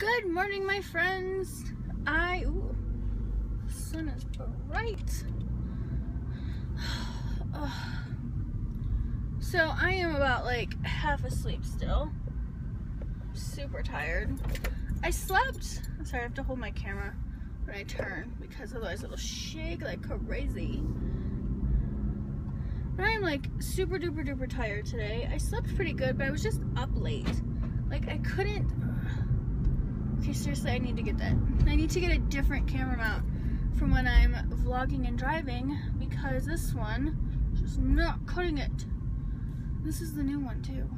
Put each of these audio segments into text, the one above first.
Good morning, my friends. Ooh, the sun is bright. So I am about like half asleep still. I'm super tired. I slept. I'm sorry, I have to hold my camera when I turn because otherwise it'll shake like crazy. But I am like super duper duper tired today. I slept pretty good, but I was just up late. Like I couldn't. Okay, seriously, I need to get that. I need to get a different camera mount from when I'm vlogging and driving because this one is just not cutting it. This is the new one too.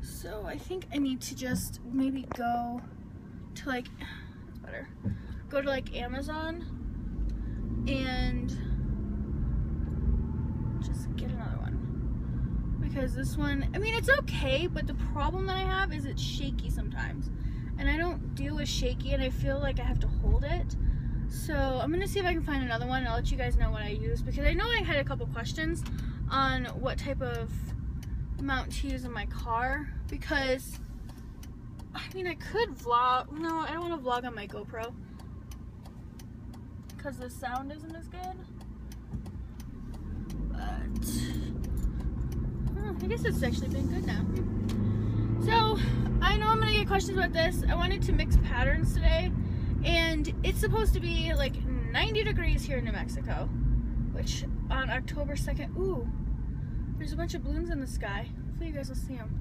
So I think I need to just maybe go to like, that's better. Go to like Amazon and just get another one. Because this one, I mean, it's okay, but the problem that I have is it's shaky sometimes. And I don't deal with shaky and I feel like I have to hold it. So I'm gonna see if I can find another one and I'll let you guys know what I use because I know I had a couple questions on what type of mount to use in my car because I mean I could vlog. No, I don't want to vlog on my GoPro because the sound isn't as good. But I guess it's actually been good now. So I know I'm gonna get questions about this. I wanted to mix patterns today and it's supposed to be like 90 degrees here in New Mexico, which on October 2nd, ooh, there's a bunch of balloons in the sky. Hopefully you guys will see them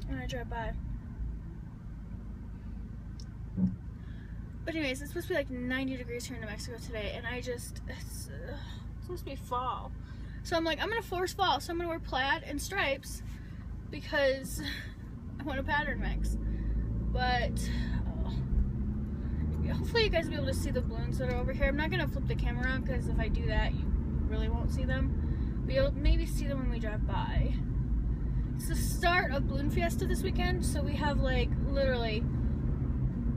when I drive by. But anyways, it's supposed to be like 90 degrees here in New Mexico today, and it's supposed to be fall. So I'm like, I'm gonna force fall, so I'm gonna wear plaid and stripes because I want a pattern mix. But hopefully you guys will be able to see the balloons that are over here. I'm not gonna flip the camera around because if I do that, you really won't see them. But you'll maybe see them when we drive by. It's the start of Balloon Fiesta this weekend, so we have like literally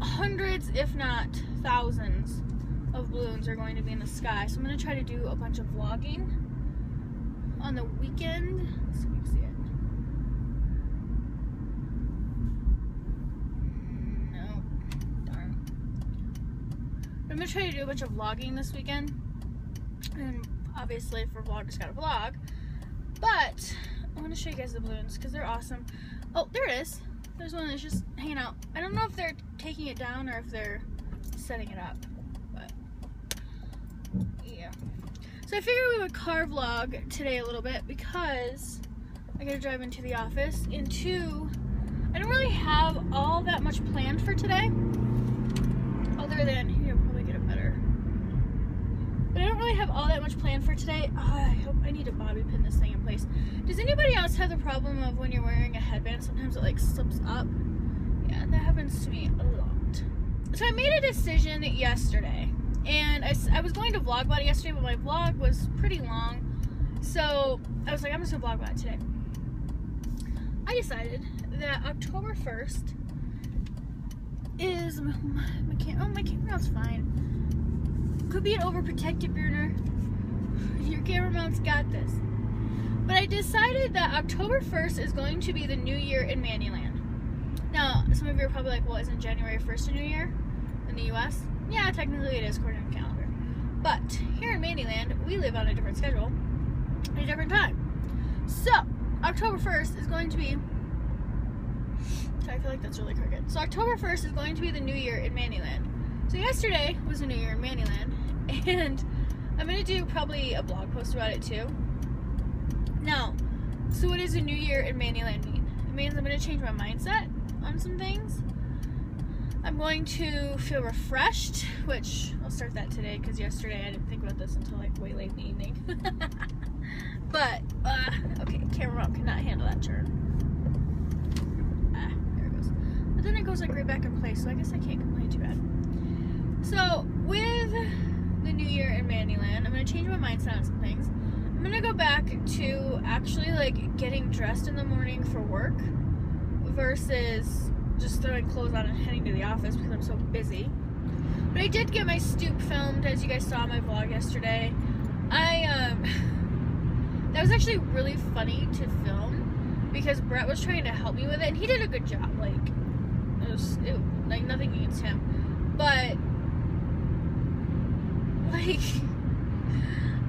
hundreds, if not thousands, of balloons are going to be in the sky. So I'm gonna try to do a bunch of vlogging on the weekend. Let's see if you can see it. No, darn. I'm gonna try to do a bunch of vlogging this weekend, and obviously for Vloggers Gotta Vlog, but I want to show you guys the balloons because they're awesome. Oh, there it is. There's one that's just hanging out. I don't know if they're taking it down or if they're setting it up, but yeah. So I figured we would car vlog today a little bit because I gotta drive into the office, and two, I don't really have all that much planned for today, other than, here, I'll probably get it better. But I don't really have all that much planned for today. I need to bobby pin this thing in place. Does anybody else have the problem of when you're wearing a headband, sometimes it like slips up? Yeah, that happens to me a lot. So I made a decision yesterday, and I was going to vlog about it yesterday, but my vlog was pretty long. So I was like, I'm just gonna vlog about it today. I decided that October 1st is, my camera mount's fine. Could be an overprotective burner. Your camera mount's got this. But I decided that October 1st is going to be the new year in Mandyland. Now, some of you are probably like, well, isn't January 1st a new year in the US? Yeah, technically it is according to the calendar. But here in Mandyland, we live on a different schedule at a different time. So, October 1st is going to be, I feel like that's really crooked. So October 1st is going to be the new year in Mandyland. So yesterday was the new year in Mandyland, and I'm going to do probably a blog post about it too. Now, so what does a new year in Mandyland mean? It means I'm going to change my mindset on some things. I'm going to feel refreshed, which I'll start that today because yesterday I didn't think about this until like way late in the evening. But, okay, camera mount cannot handle that turn. There it goes. But then it goes like right back in place, so I guess I can't complain too bad. So, with the new year in Mandyland, I'm going to change my mindset on some things. I'm going to go back to actually, like, getting dressed in the morning for work versus just throwing clothes on and heading to the office because I'm so busy. But I did get my stoop filmed, as you guys saw in my vlog yesterday. That was actually really funny to film because Brett was trying to help me with it, and he did a good job. Like, gross. Ew. Like, nothing against him. But, like,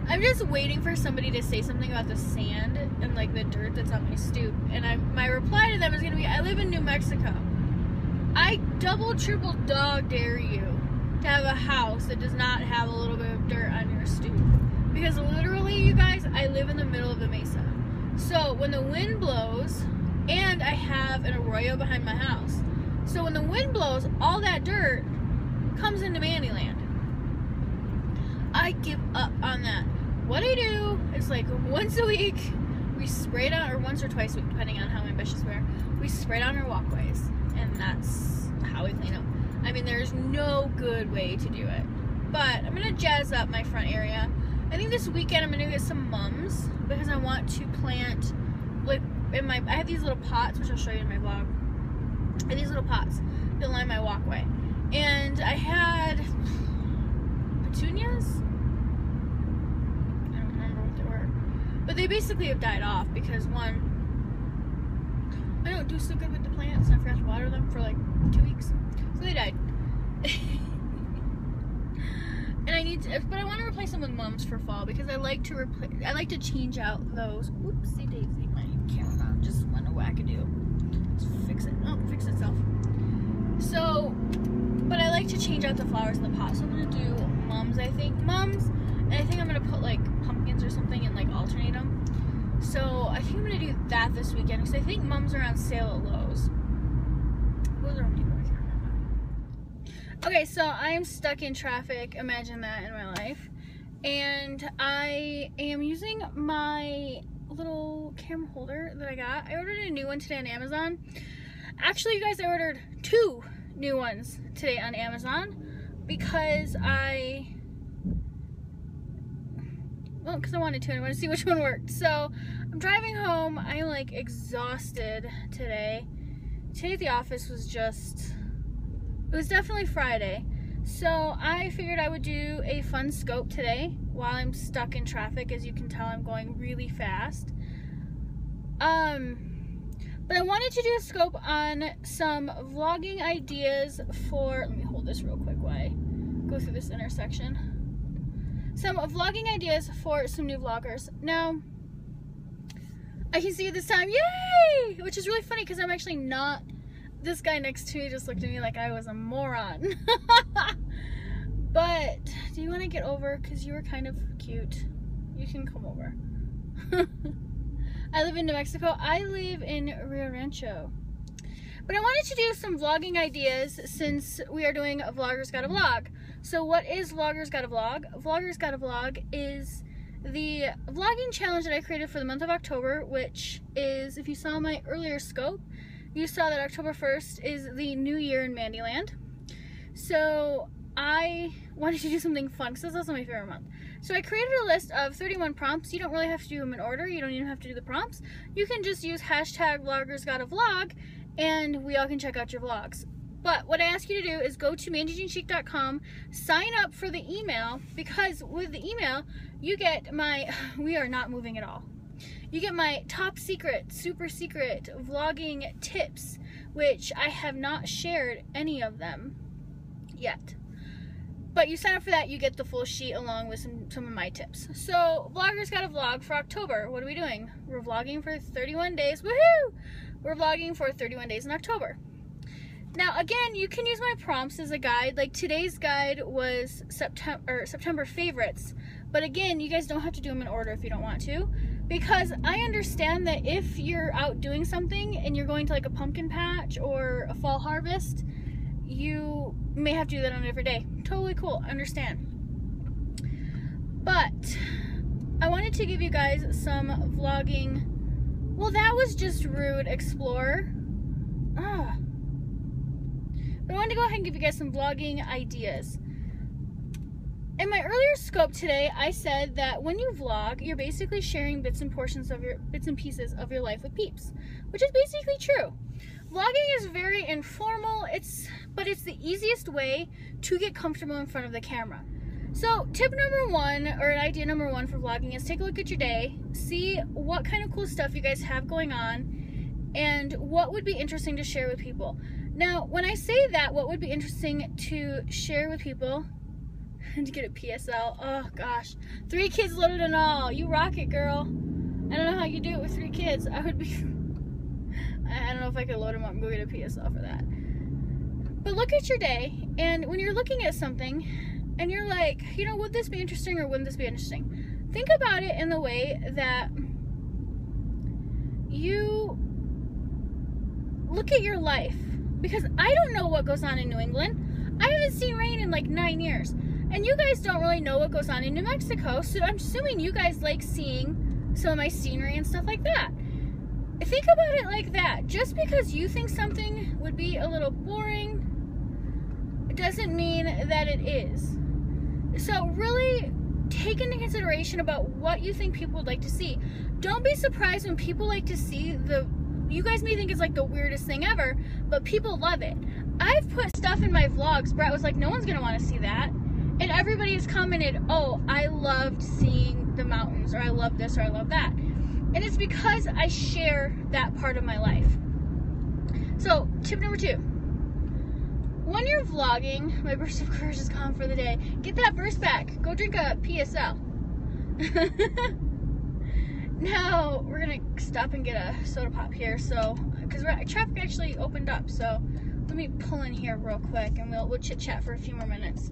I'm just waiting for somebody to say something about the sand and, like, the dirt that's on my stoop. And my reply to them is going to be, I live in New Mexico. I double, triple dog dare you to have a house that does not have a little bit of dirt on your stoop. Because literally, you guys, I live in the middle of the mesa. So when the wind blows, and I have an arroyo behind my house. So when the wind blows, all that dirt comes into Mandyland. I give up on that. What I do is, like, once a week, we spray down, or once or twice a week, depending on how ambitious we are, we spray down our walkways. And that's how we clean them. I mean, there's no good way to do it. But I'm going to jazz up my front area. I think this weekend I'm going to get some mums because I want to plant, like, I have these little pots, which I'll show you in my vlog. I have these little pots that line my walkway. And I had petunias? I don't remember what they were. But they basically have died off because, one, I don't do so good with the plants, and I forgot to water them for like 2 weeks. So they died. And I need to, but I want to replace them with mums for fall because I like to change out those. Whoopsie daisy, my camera just went a wackadoo. Just fix it. Oh, fix itself. So, but I like to change out the flowers in the pot. So I'm gonna do mums, I think. Mums, and I think I'm gonna put like pumpkins or something and like alternate them. So I think I'm gonna do that this weekend because I think mums are on sale at Lowe's. Lowe's are Home Depot, I can't remember. Okay, so I am stuck in traffic. Imagine that in my life. And I am using my little camera holder that I got. I ordered a new one today on Amazon. Actually, you guys, I ordered 2 new ones today on Amazon because I wanted to and I wanted to see which one worked. So I'm driving home. I'm like exhausted today. Today at the office was just, it was definitely Friday. So I figured I would do a fun scope today while I'm stuck in traffic. As you can tell, I'm going really fast. But I wanted to do a scope on some vlogging ideas for, let me hold this real quick while I go through this intersection. Some vlogging ideas for some new vloggers. Now, I can see you this time, yay! Which is really funny because I'm actually not, this guy next to me just looked at me like I was a moron. But, do you want to get over? Because you were kind of cute. You can come over. I live in New Mexico. I live in Rio Rancho. But I wanted to do some vlogging ideas since we are doing a Vloggers Gotta Vlog. So what is Vloggers Gotta Vlog? Vloggers Gotta Vlog is the vlogging challenge that I created for the month of October, which is, if you saw my earlier scope, you saw that October 1st is the new year in Mandyland. So I wanted to do something fun because that's also my favorite month. So I created a list of 31 prompts. You don't really have to do them in order. You don't even have to do the prompts. You can just use hashtag vloggersgottavlog and we all can check out your vlogs. But what I ask you to do is go to mandyjeanchic.com, sign up for the email, because with the email you get my, we are not moving at all. You get my top secret, super secret vlogging tips, which I have not shared any of them yet. But you sign up for that, you get the full sheet along with some of my tips. So, Vloggers Gotta Vlog for October. What are we doing? We're vlogging for 31 days. Woohoo! We're vlogging for 31 days in October. Now, again, you can use my prompts as a guide. Like today's guide was September favorites. But again, you guys don't have to do them in order if you don't want to. Because I understand that if you're out doing something and you're going to like a pumpkin patch or a fall harvest, you may have to do that on a different day. Totally cool, understand. But I wanted to give you guys some vlogging. Well, that was just rude, Explorer. But I wanted to go ahead and give you guys some vlogging ideas. In my earlier scope today, I said that when you vlog, you're basically sharing bits and pieces of your life with peeps, which is basically true. Vlogging is very informal, but it's the easiest way to get comfortable in front of the camera. So tip number 1, or idea number 1 for vlogging is take a look at your day, see what kind of cool stuff you guys have going on, and what would be interesting to share with people. Now, when I say that, what would be interesting to share with people and to get a PSL? Oh gosh, 3 kids loaded and all. You rock it, girl. I don't know how you do it with 3 kids. I would be. I don't know if I could load them up and go get a PSL for that. But look at your day, and when you're looking at something, and you're like, you know, would this be interesting or wouldn't this be interesting? Think about it in the way that you look at your life. Because I don't know what goes on in New England. I haven't seen rain in like 9 years. And you guys don't really know what goes on in New Mexico. So I'm assuming you guys like seeing some of my scenery and stuff like that. Think about it like that. Just because you think something would be a little boring doesn't mean that it is. So really take into consideration about what you think people would like to see. Don't be surprised when people like to see you guys may think it's like the weirdest thing ever, but people love it. I've put stuff in my vlogs. Brett was like, no one's gonna want to see that. And everybody has commented, oh, I loved seeing the mountains, or I love this, or I love that. And it's because I share that part of my life. So, tip number 2. When you're vlogging, my burst of courage is gone for the day. Get that burst back. Go drink a PSL. Now, we're gonna stop and get a soda pop here, so, because traffic actually opened up, so let me pull in here real quick, and we'll chit-chat for a few more minutes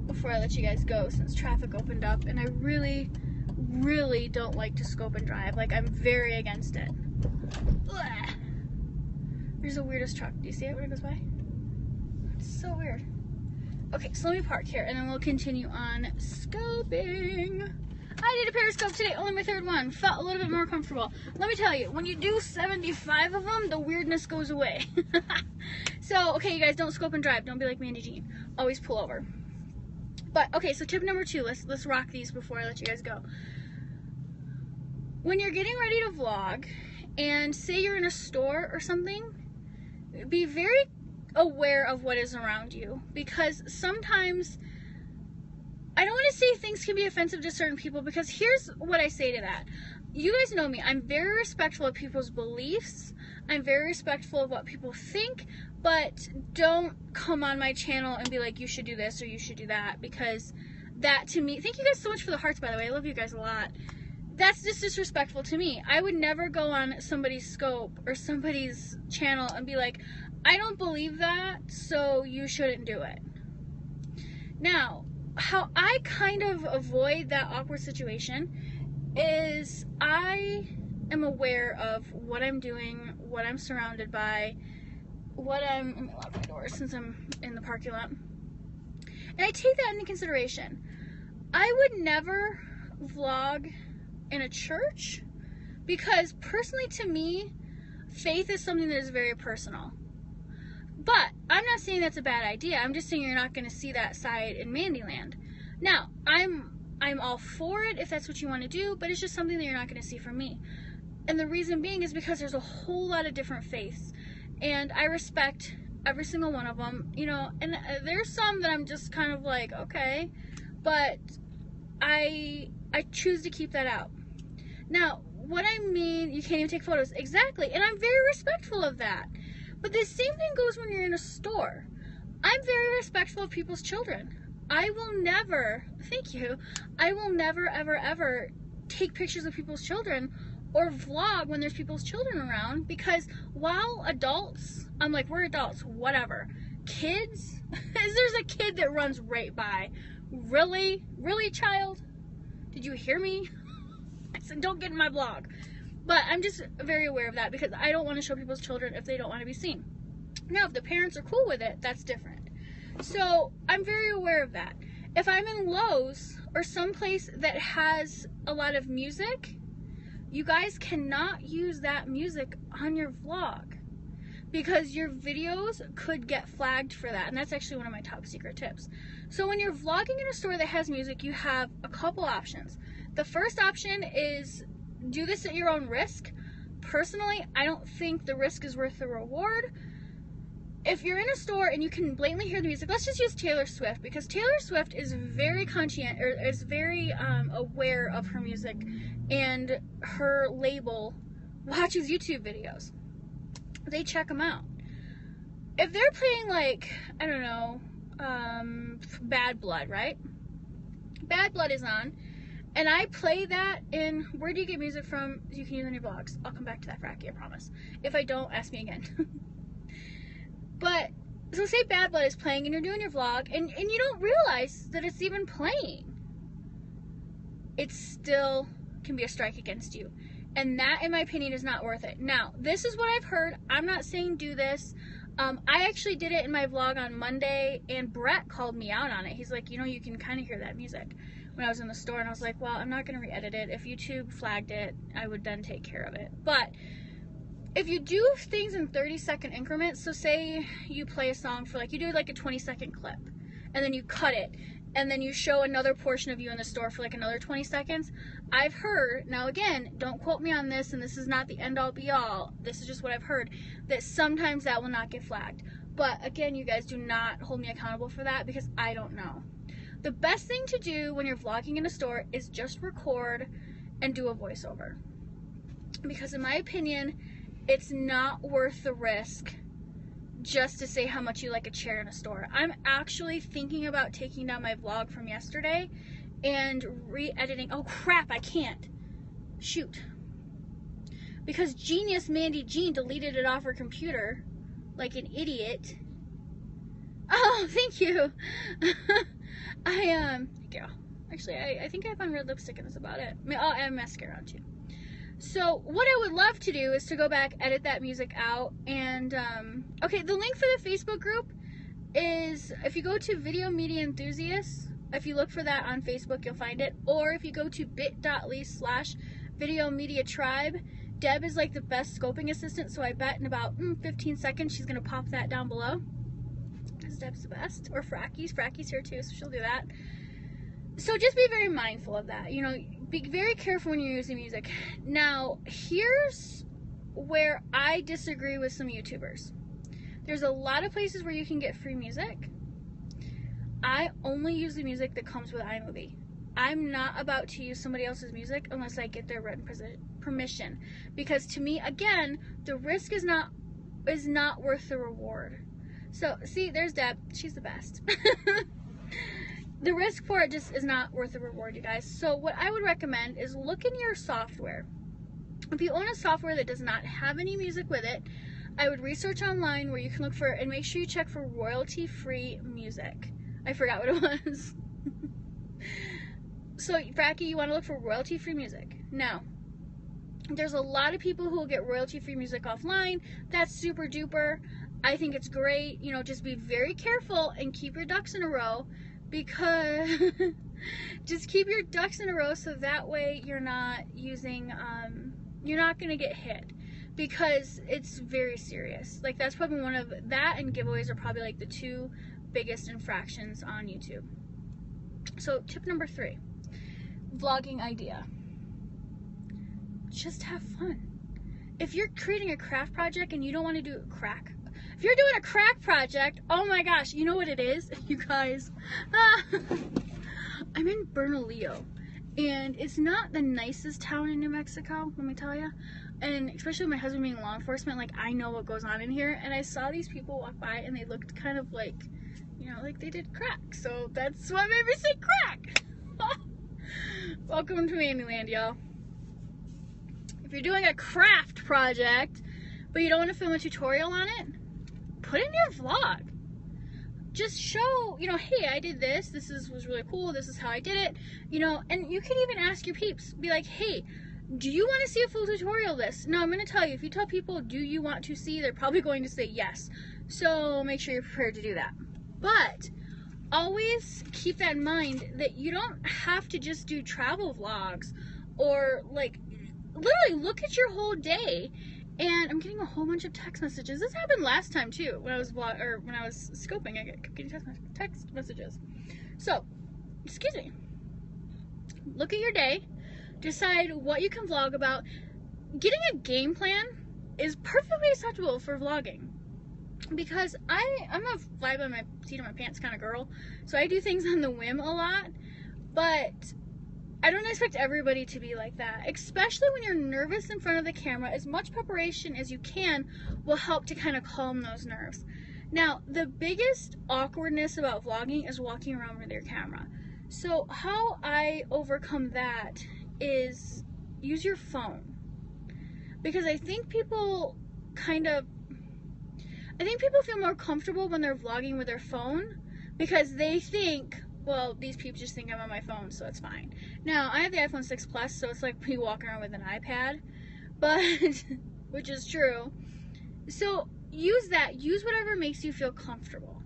before I let you guys go, since traffic opened up, and I really, really don't like to scope and drive. Like, I'm very against it. Ugh. There's the weirdest truck. Do you see it when it goes by? It's so weird. Okay, so let me park here, and then we'll continue on scoping. I did a periscope today, only my 3rd one. Felt a little bit more comfortable. Let me tell you, when you do 75 of them, the weirdness goes away. So, okay, you guys, don't scope and drive. Don't be like Mandy Jean. Always pull over. But, okay, so tip number 2. Let's rock these before I let you guys go. When you're getting ready to vlog, and say you're in a store or something, be very aware of what is around you. Because sometimes, I don't want to say things can be offensive to certain people, because here's what I say to that. You guys know me. I'm very respectful of people's beliefs. I'm very respectful of what people think, but don't come on my channel and be like, you should do this or you should do that, because that to me, thank you guys so much for the hearts, by the way. I love you guys a lot. That's just disrespectful to me. I would never go on somebody's scope or somebody's channel and be like, I don't believe that, so you shouldn't do it. Now, how I kind of avoid that awkward situation is I am aware of what I'm doing, what I'm surrounded by, let me lock my door since I'm in the parking lot. And I take that into consideration. I would never vlog in a church because personally to me, faith is something that is very personal. But I'm not saying that's a bad idea. I'm just saying you're not going to see that side in Mandyland. Now, I'm all for it if that's what you want to do, but it's just something that you're not going to see from me. And the reason being is because there's a whole lot of different faiths. And I respect every single one of them, you know, and there's some that I'm just kind of like, okay, but I choose to keep that out. Now, what I mean, you can't even take photos. Exactly. And I'm very respectful of that. But the same thing goes when you're in a store. I'm very respectful of people's children. I will never, thank you, I will never, ever, ever take pictures of people's children or vlog when there's people's children around, because while adults, I'm like, we're adults, whatever. Kids, there's a kid that runs right by. Really? Really, child? Did you hear me? I said, don't get in my vlog. But I'm just very aware of that because I don't want to show people's children if they don't want to be seen. Now, if the parents are cool with it, that's different. So I'm very aware of that. If I'm in Lowe's or someplace that has a lot of music, you guys cannot use that music on your vlog because your videos could get flagged for that. And that's actually one of my top secret tips. So when you're vlogging in a store that has music, you have a couple options. The first option is do this at your own risk. Personally, I don't think the risk is worth the reward. If you're in a store and you can blatantly hear the music, let's just use Taylor Swift, because Taylor Swift is very aware of her music, and her label watches YouTube videos. They check them out. if they're playing like, I don't know, Bad Blood, right? Bad Blood is on, and I play that in, where do you get music from you can use on your vlogs? I'll come back to that, Fracky, I promise. If I don't, ask me again. But, so say Bad Blood is playing and you're doing your vlog, and you don't realize that it's even playing. It still can be a strike against you. And that, in my opinion, is not worth it. Now, this is what I've heard. I'm not saying do this. I actually did it in my vlog on Monday, and Brett called me out on it. He's like, you know, you can kind of hear that music when I was in the store. And I was like, well, I'm not going to re-edit it. If YouTube flagged it, I would then take care of it. But if you do things in 30-second increments, so say you play a song for, like, you do like a 20-second clip, and then you cut it, and then you show another portion of you in the store for like another 20 seconds. I've heard, now again, don't quote me on this, and this is not the end-all be-all, this is just what I've heard, that sometimes that will not get flagged. But again, you guys do not hold me accountable for that, because I don't know. The best thing to do when you're vlogging in a store is just record and do a voiceover. Because in my opinion, it's not worth the risk just to say how much you like a chair in a store. I'm actually thinking about taking down my vlog from yesterday and re-editing. Oh crap, I can't. Shoot. Because genius Mandy Jean deleted it off her computer like an idiot. Oh, thank you. Yeah. Actually, I think I have on red lipstick and that's about it. I'll add mascara on too. So what I would love to do is to go back, edit that music out, and okay, the link for the Facebook group is, if you go to Video Media Enthusiasts, if you look for that on Facebook, you'll find it, or if you go to bit.ly/Video Media Tribe, Deb is like the best scoping assistant, so I bet in about 15 seconds she's gonna pop that down below, because Deb's the best, or Fracky's here too, so she'll do that. So just be very mindful of that, you know, be very careful when you're using music. Now, here's where I disagree with some YouTubers. There's a lot of places where you can get free music. I only use the music that comes with iMovie. I'm not about to use somebody else's music unless I get their written permission. Because to me, again, the risk is not worth the reward. So, see, there's Deb. She's the best. The risk for it just is not worth the reward, you guys. So what I would recommend is look in your software. If you own a software that does not have any music with it, I would research online where you can look for, and make sure you check for royalty-free music. I forgot what it was. So, Fracky, you want to look for royalty-free music. Now, there's a lot of people who will get royalty-free music offline. That's super duper. I think it's great. You know, just be very careful and keep your ducks in a row. Because just keep your ducks in a row so that way you're not using, you're not going to get hit, because it's very serious. Like, that's probably one of, that and giveaways are probably like the two biggest infractions on YouTube. So tip number 3, vlogging idea. Just have fun. If you're creating a craft project and you don't want to do if you're doing a crack project, oh my gosh, you know what it is, you guys? I'm in Bernalillo, and it's not the nicest town in New Mexico, let me tell you. And especially with my husband being law enforcement, like, I know what goes on in here. And I saw these people walk by, and they looked kind of like, you know, like they did crack. So that's what made me say crack. Welcome to Mandyland, y'all. If you're doing a craft project, but you don't want to film a tutorial on it, put in your vlog. Just show, you know, hey, I did this. This was really cool. This is how I did it. You know, and you can even ask your peeps. Be like, hey, do you want to see a full tutorial of this? Now, I'm going to tell you, if you tell people, do you want to see, they're probably going to say yes. So make sure you're prepared to do that. But always keep that in mind that you don't have to just do travel vlogs, or like literally look at your whole day. And I'm getting a whole bunch of text messages. This happened last time too, when I was scoping. I kept getting text messages. So, excuse me. Look at your day. Decide what you can vlog about. Getting a game plan is perfectly acceptable for vlogging, because I'm a fly by my seat of my pants kind of girl. So I do things on the whim a lot, but I don't expect everybody to be like that, especially when you're nervous in front of the camera. As much preparation as you can will help to kind of calm those nerves. Now, the biggest awkwardness about vlogging is walking around with your camera. So how I overcome that is use your phone. Because I think people feel more comfortable when they're vlogging with their phone because they think, well, these people just think I'm on my phone, so it's fine. Now, I have the iPhone 6 Plus, so it's like me walking around with an iPad, but, which is true. So use that. Use whatever makes you feel comfortable.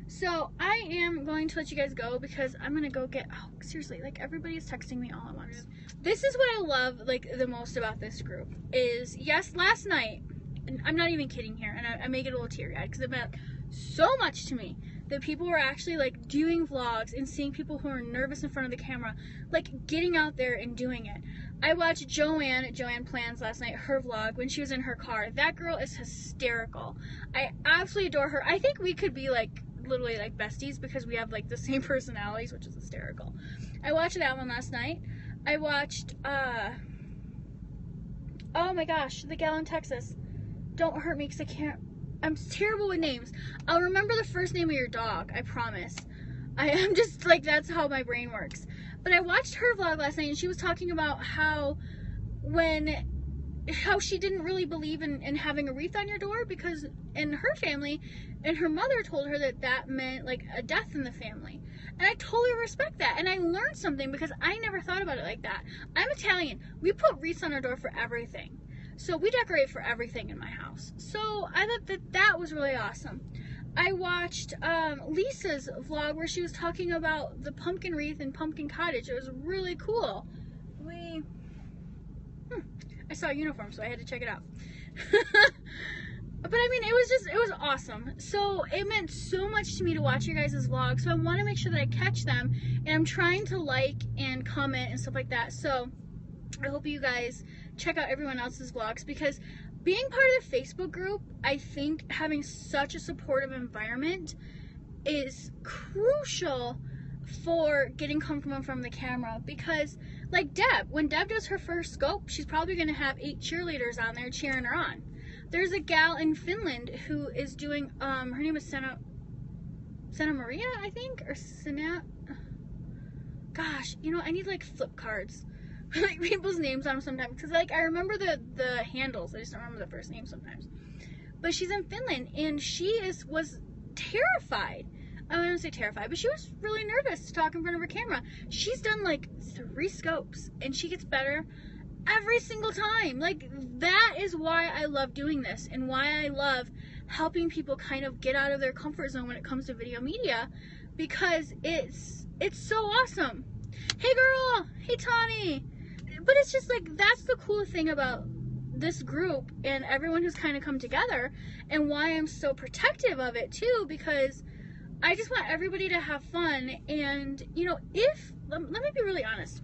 So I am going to let you guys go because I'm going to go get, oh, seriously, like everybody's texting me all at once. This is what I love, like, the most about this group is, yes, last night, and I'm not even kidding here, and I may get a little teary-eyed because it meant so much to me that people were actually, like, doing vlogs and seeing people who are nervous in front of the camera, like, getting out there and doing it. I watched Joanne Plans last night, her vlog, when she was in her car. That girl is hysterical. I absolutely adore her. I think we could be, like, literally, like, besties because we have, like, the same personalities, which is hysterical. I watched that one last night. I watched, oh my gosh, the gal in Texas. Don't hurt me because I'm terrible with names. I'll remember the first name of your dog, I promise. I am just, like, that's how my brain works. But I watched her vlog last night, and she was talking about how she didn't really believe in having a wreath on your door because in her family, and her mother told her that meant, like, a death in the family. And I totally respect that. And I learned something because I never thought about it like that. I'm Italian. We put wreaths on our door for everything. So we decorate for everything in my house. So I thought that was really awesome. I watched Lisa's vlog where she was talking about the pumpkin wreath and pumpkin cottage. It was really cool. I saw a uniform, so I had to check it out. But I mean, it was awesome. So it meant so much to me to watch your guys' vlogs. So I want to make sure that I catch them, and I'm trying to like and comment and stuff like that. So I hope you guys check out everyone else's vlogs because being part of the Facebook group, I think having such a supportive environment is crucial for getting comfortable from the camera because, like Deb, when Deb does her first scope, she's probably going to have 8 cheerleaders on there cheering her on. There's a gal in Finland who is doing, her name is Santa Maria, I think, or gosh, you know, I need, like, flip cards. Like, people's names on them sometimes, because, like, I remember the handles, I just don't remember the first name sometimes. But she's in Finland, and she was terrified. I wouldn't say terrified, but she was really nervous to talk in front of her camera. She's done, like, 3 scopes, and she gets better every single time. Like, that is why I love doing this, and why I love helping people kind of get out of their comfort zone when it comes to video media, because it's so awesome. Hey girl, hey Tawny. But it's just like, that's the cool thing about this group and everyone who's kind of come together, and why I'm so protective of it too, because I just want everybody to have fun. And, you know, let me be really honest.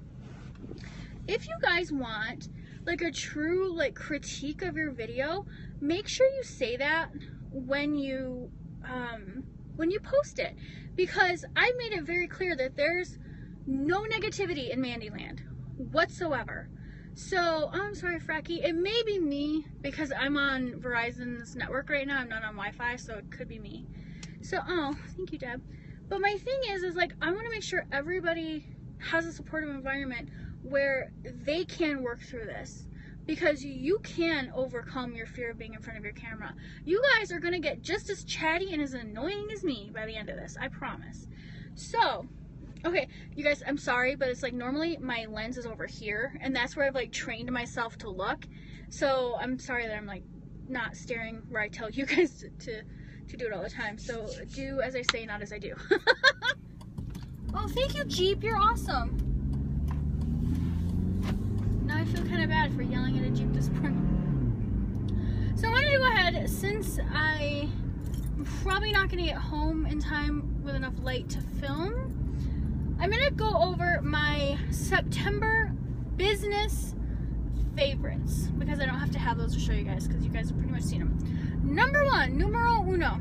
If you guys want, like, a true, like, critique of your video, make sure you say that when you post it. Because I made it very clear that there's no negativity in Mandyland whatsoever. So, I'm sorry, Fracky. It may be me because I'm on Verizon's network right now. I'm not on Wi-Fi, so it could be me. So, oh, thank you, Deb. But my thing is like, I want to make sure everybody has a supportive environment where they can work through this, because you can overcome your fear of being in front of your camera. You guys are going to get just as chatty and as annoying as me by the end of this, I promise. So, okay, you guys, I'm sorry, but it's like normally my lens is over here, and that's where I've, like, trained myself to look. So I'm sorry that I'm, like, not staring where I tell you guys to do it all the time. So do as I say, not as I do. Oh, thank you, Jeep. You're awesome. Now I feel kind of bad for yelling at a Jeep this morning. So I wanted to go ahead, since I'm probably not going to get home in time with enough light to film, I'm going to go over my September business favorites, because I don't have to have those to show you guys, because you guys have pretty much seen them. Number 1, numero uno,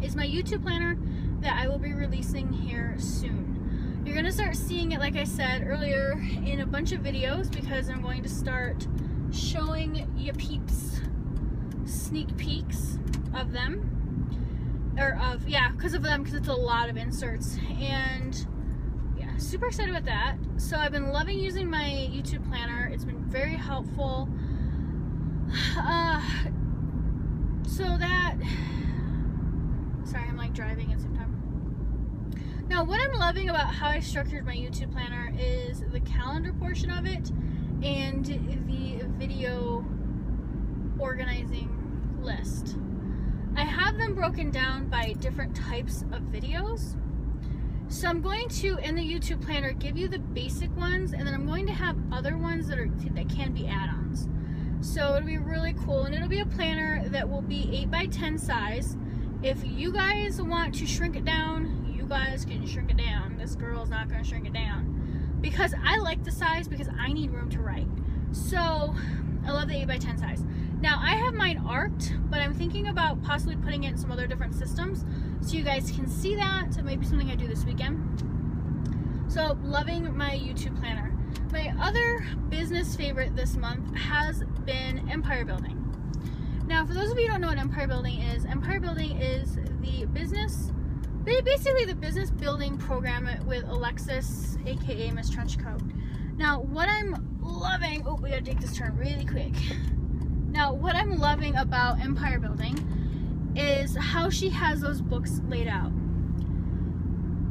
is my YouTube planner that I will be releasing here soon. You're going to start seeing it, like I said earlier, in a bunch of videos, because I'm going to start showing you peeps sneak peeks of them. because of them, because it's a lot of inserts. And yeah, super excited about that. So I've been loving using my YouTube planner. It's been very helpful. Sorry, I'm like driving at the same time. Now, what I'm loving about how I structured my YouTube planner is the calendar portion of it and the video organizing list. I have them broken down by different types of videos. So I'm going to, in the YouTube planner, give you the basic ones, and then I'm going to have other ones that can be add-ons. So it'll be really cool, and it'll be a planner that will be 8x10 size. If you guys want to shrink it down, you guys can shrink it down. This girl's not going to shrink it down, because I like the size, because I need room to write. So I love the 8x10 size. Now I have mine arced, but I'm thinking about possibly putting it in some other different systems so you guys can see that. So maybe something I do this weekend. So loving my YouTube planner. My other business favorite this month has been empire building. Now, for those of you who don't know what empire building is the business, basically the business building program with Alexis, aka Miss Trenchcoat. Now, what I'm loving, oh, we gotta take this turn really quick. Now, what I'm loving about empire building is how she has those books laid out.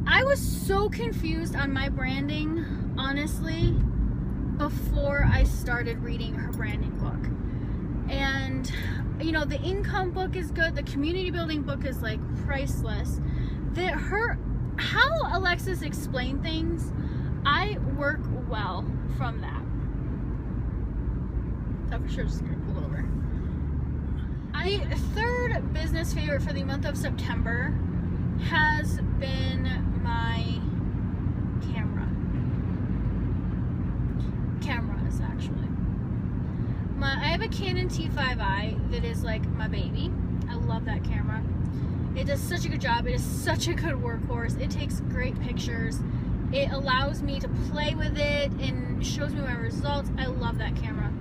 I was so confused on my branding, honestly, before I started reading her branding book. And, you know, the income book is good, the community building book is like priceless. How Alexis explained things, I work well from that. That for sure is just gonna pull over. My third business favorite for the month of September has been my cameras, actually. I have a Canon T5i that is like my baby. I love that camera. It does such a good job. It is such a good workhorse. It takes great pictures. It allows me to play with it and shows me my results. I love that camera.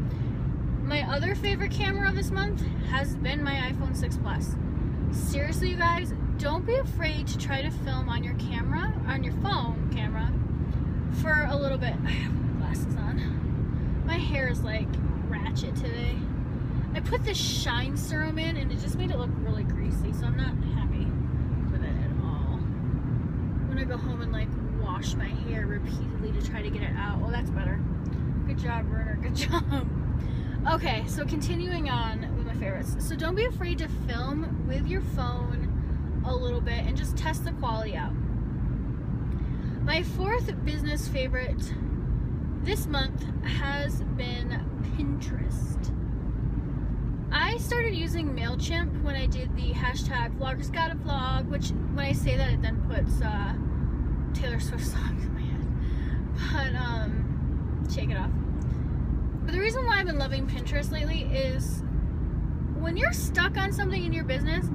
My other favorite camera this month has been my iPhone 6 Plus. Seriously, you guys, don't be afraid to try to film on your camera, on your phone camera, for a little bit. I have my glasses on. My hair is like ratchet today. I put this shine serum in and it just made it look really greasy, so I'm not happy with it at all. I'm gonna go home and like wash my hair repeatedly to try to get it out. Well, that's better. Good job, Werner. Good job. Okay, so continuing on with my favorites. So don't be afraid to film with your phone a little bit and just test the quality out. My fourth business favorite this month has been Pinterest. I started using MailChimp when I did the hashtag vloggersgottavlog, which when I say that it then puts Taylor Swift songs in my head. But shake it off. But the reason why I've been loving Pinterest lately is when you're stuck on something in your business,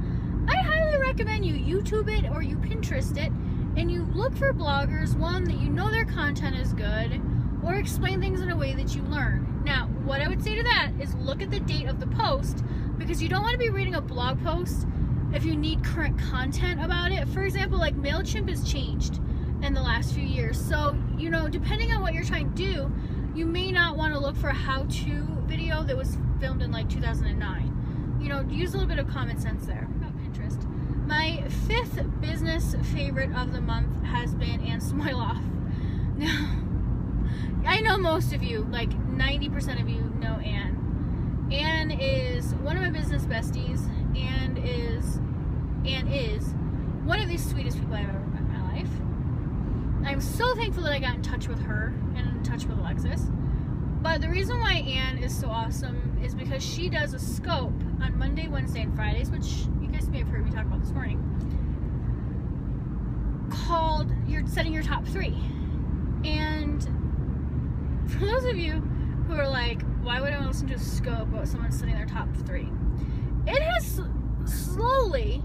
I highly recommend you YouTube it or you Pinterest it and you look for bloggers, one, that you know their content is good, or explain things in a way that you learn. Now, what I would say to that is look at the date of the post, because you don't want to be reading a blog post if you need current content about it. For example, like MailChimp has changed in the last few years. So, you know, depending on what you're trying to do, you may not want to look for a how-to video that was filmed in like 2009. You know, use a little bit of common sense there. About Pinterest. My fifth business favorite of the month has been Ann Smoiloff. Now, I know most of you, like 90% of you know Ann. Ann is one of my business besties and is one of the sweetest people I've ever met in my life. I'm so thankful that I got in touch with her and in touch with Alexis. But the reason why Ann is so awesome is because she does a scope on Monday, Wednesday, and Fridays, which you guys may have heard me talk about this morning, called You're Setting Your Top 3. And for those of you who are like, why would I listen to a scope about someone setting their top 3? It has slowly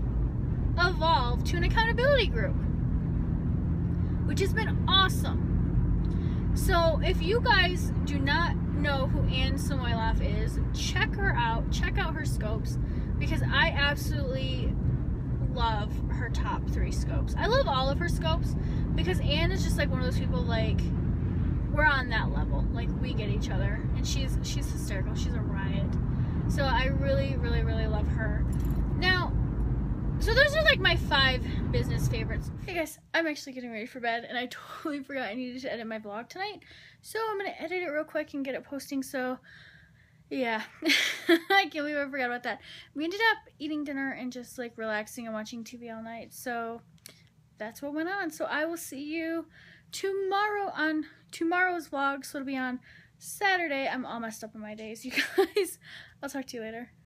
evolved to an accountability group, which has been awesome. So if you guys do not know who Ann Smoiloff is, check her out, check out her scopes, because I absolutely love her top 3 scopes. I love all of her scopes because Anne is just like one of those people, like, we're on that level. Like, we get each other, and she's hysterical. She's a riot. So I really, really, really love her. Now, so those are like my 5 business favorites. Hey guys, I'm actually getting ready for bed, and I totally forgot I needed to edit my vlog tonight. So I'm gonna edit it real quick and get it posting. So yeah, I can't believe I forgot about that. We ended up eating dinner and just like relaxing and watching TV all night. So that's what went on. So I will see you tomorrow on tomorrow's vlog. So it'll be on Saturday. I'm all messed up in my days, you guys. I'll talk to you later.